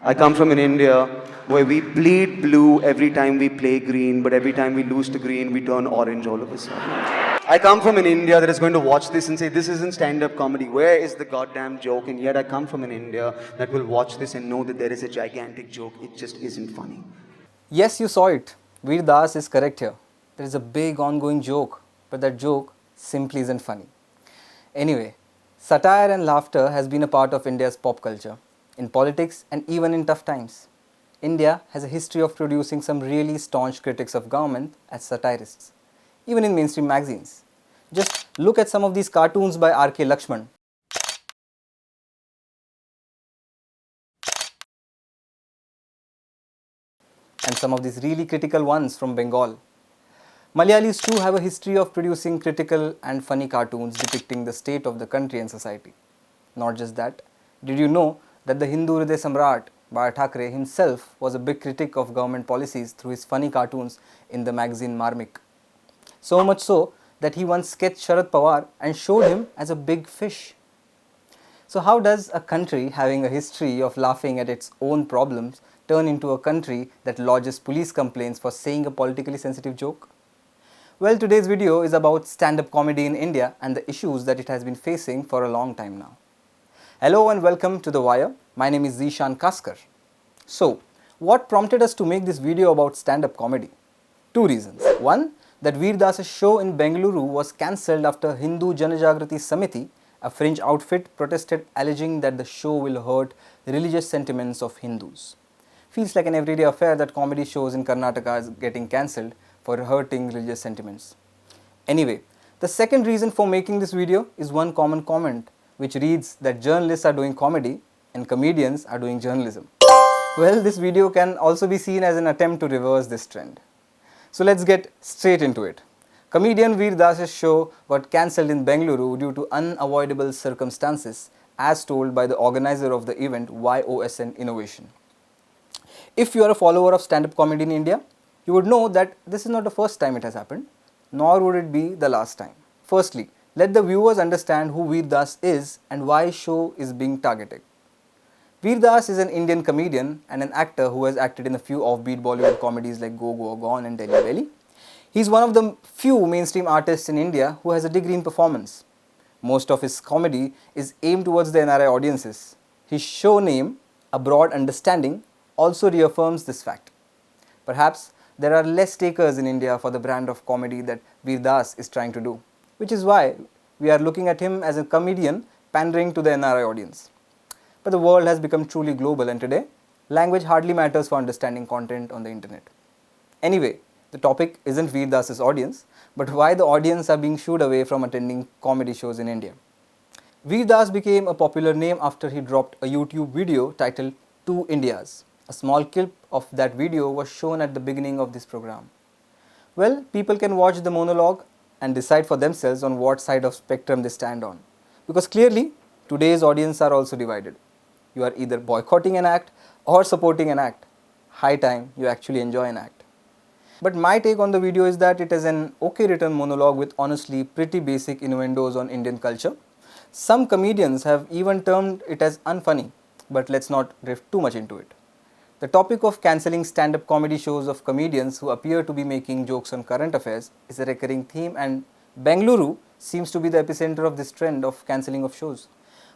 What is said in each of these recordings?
I come from an India where we bleed blue every time we play green, but every time we lose to green, we turn orange all of a sudden. I come from an India that is going to watch this and say, this isn't stand-up comedy. Where is the goddamn joke? And yet I come from an India that will watch this and know that there is a gigantic joke. It just isn't funny. Yes, you saw it. Veer Das is correct here. There is a big ongoing joke, but that joke simply isn't funny. Anyway, satire and laughter has been a part of India's pop culture, in politics and even in tough times. India has a history of producing some really staunch critics of government as satirists, even in mainstream magazines. Just look at some of these cartoons by R.K. Lakshman. And some of these really critical ones from Bengal. Malayalis too have a history of producing critical and funny cartoons depicting the state of the country and society. Not just that, did you know that the Hindu Samrat Bala Thackeray himself was a big critic of government policies through his funny cartoons in the magazine Marmik? So much so that he once sketched Sharad Pawar and showed him as a big fish. So how does a country having a history of laughing at its own problems turn into a country that lodges police complaints for saying a politically sensitive joke? Well, today's video is about stand-up comedy in India and the issues that it has been facing for a long time now. Hello and welcome to The Wire. My name is Zishan Kaskar. So, what prompted us to make this video about stand-up comedy? Two reasons. One, that Veer Das's show in Bengaluru was cancelled after Hindu Janajagruthi Samiti, a fringe outfit, protested alleging that the show will hurt religious sentiments of Hindus. Feels like an everyday affair that comedy shows in Karnataka is getting cancelled for hurting religious sentiments. Anyway, the second reason for making this video is one common comment which reads that journalists are doing comedy and comedians are doing journalism. Well, this video can also be seen as an attempt to reverse this trend. So let's get straight into it. Comedian Veer Das's show got cancelled in Bengaluru due to unavoidable circumstances, as told by the organizer of the event, YOSN Innovation. If you are a follower of stand-up comedy in India, you would know that this is not the first time it has happened, nor would it be the last time. Firstly, let the viewers understand who Veer Das is and why his show is being targeted. Veer Das is an Indian comedian and an actor who has acted in a few offbeat Bollywood comedies like Go Go Gone and Delhi Belly. He is one of the few mainstream artists in India who has a degree in performance. Most of his comedy is aimed towards the NRI audiences. His show name, A Broad Understanding, also reaffirms this fact. Perhaps there are less takers in India for the brand of comedy that Veer Das is trying to do, which is why we are looking at him as a comedian pandering to the NRI audience. But the world has become truly global, and today, language hardly matters for understanding content on the internet. Anyway, the topic isn't Veer Das's audience, but why the audience are being shooed away from attending comedy shows in India. Veer Das became a popular name after he dropped a YouTube video titled Two Indias. A small clip of that video was shown at the beginning of this program. Well, people can watch the monologue and decide for themselves on what side of spectrum they stand on. Because clearly, today's audience are also divided. You are either boycotting an act or supporting an act. High time you actually enjoy an act. But my take on the video is that it is an okay written monologue with honestly pretty basic innuendos on Indian culture. Some comedians have even termed it as unfunny, but let's not drift too much into it. The topic of cancelling stand-up comedy shows of comedians who appear to be making jokes on current affairs is a recurring theme, and Bengaluru seems to be the epicenter of this trend of cancelling of shows.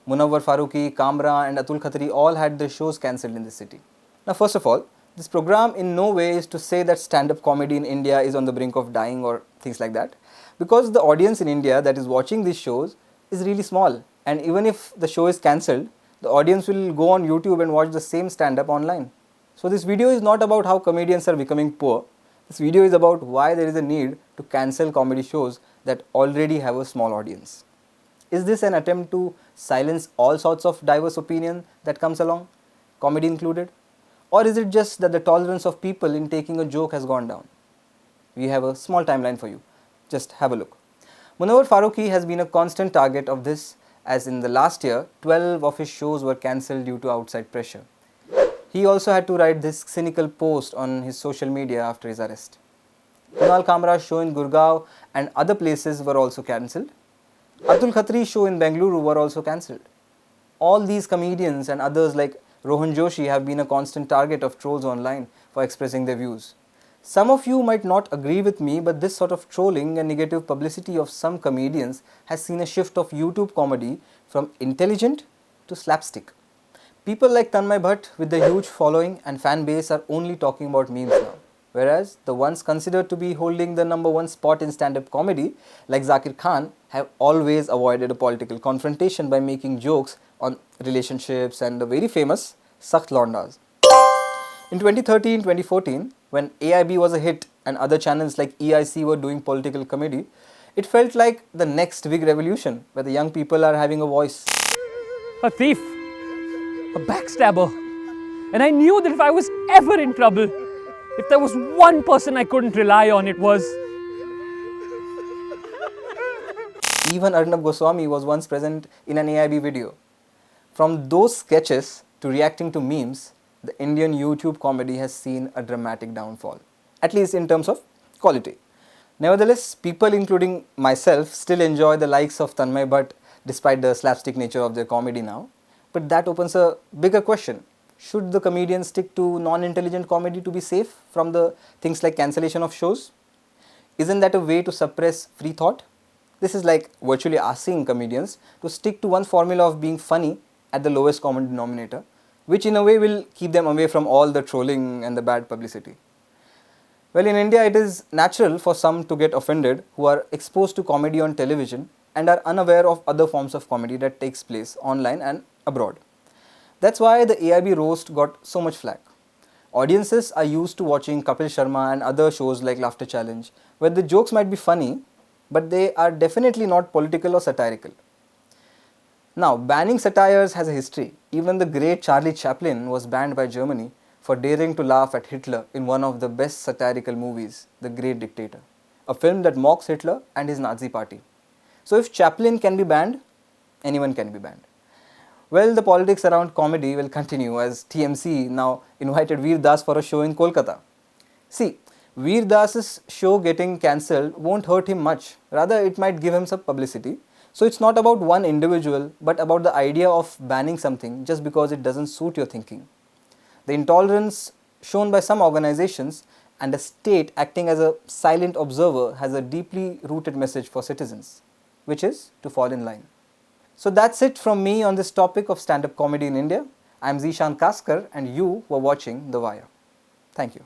Munawwar Farooqi, Kamra and Atul Khatri all had their shows cancelled in this city. Now first of all, this program in no way is to say that stand-up comedy in India is on the brink of dying or things like that, because the audience in India that is watching these shows is really small, and even if the show is cancelled, the audience will go on YouTube and watch the same stand-up online. So this video is not about how comedians are becoming poor. This video is about why there is a need to cancel comedy shows that already have a small audience. Is this an attempt to silence all sorts of diverse opinion that comes along, comedy included? Or is it just that the tolerance of people in taking a joke has gone down? We have a small timeline for you. Just have a look. Munawwar Farooqi has been a constant target of this, as in the last year, 12 of his shows were cancelled due to outside pressure. He also had to write this cynical post on his social media after his arrest. Kunal Kamra's show in Gurgaon and other places were also cancelled. Atul Khatri's show in Bengaluru were also cancelled. All these comedians and others like Rohan Joshi have been a constant target of trolls online for expressing their views. Some of you might not agree with me, but this sort of trolling and negative publicity of some comedians has seen a shift of YouTube comedy from intelligent to slapstick. People like Tanmay Bhatt with the huge following and fan base are only talking about memes now. Whereas the ones considered to be holding the #1 spot in stand-up comedy, like Zakir Khan, have always avoided a political confrontation by making jokes on relationships and the very famous Sakht Laundas. In 2013-2014, when AIB was a hit and other channels like EIC were doing political comedy, it felt like the next big revolution where the young people are having a voice. A thief, a backstabber. And I knew that if I was ever in trouble, if there was one person I couldn't rely on, it was... Even Arnab Goswami was once present in an AIB video. From those sketches to reacting to memes, the Indian YouTube comedy has seen a dramatic downfall, at least in terms of quality. Nevertheless, people including myself still enjoy the likes of Tanmay Bhatt despite the slapstick nature of their comedy now. But that opens a bigger question. Should the comedians stick to non-intelligent comedy to be safe from the things like cancellation of shows? Isn't that a way to suppress free thought? This is like virtually asking comedians to stick to one formula of being funny at the lowest common denominator, which in a way will keep them away from all the trolling and the bad publicity. Well, in India, it is natural for some to get offended who are exposed to comedy on television and are unaware of other forms of comedy that takes place online and abroad. That's why the AIB roast got so much flack. Audiences are used to watching Kapil Sharma and other shows like Laughter Challenge, where the jokes might be funny, but they are definitely not political or satirical. Now, banning satires has a history. Even the great Charlie Chaplin was banned by Germany for daring to laugh at Hitler in one of the best satirical movies, The Great Dictator, a film that mocks Hitler and his Nazi party. So if Chaplin can be banned, anyone can be banned. Well, the politics around comedy will continue as TMC now invited Veer Das for a show in Kolkata. See, Veer Das's show getting cancelled won't hurt him much. Rather, it might give him some publicity. So it's not about one individual, but about the idea of banning something just because it doesn't suit your thinking. The intolerance shown by some organizations and a state acting as a silent observer has a deeply rooted message for citizens, which is to fall in line. So that's it from me on this topic of stand-up comedy in India. I'm Zishan Kaskar and you were watching The Wire. Thank you.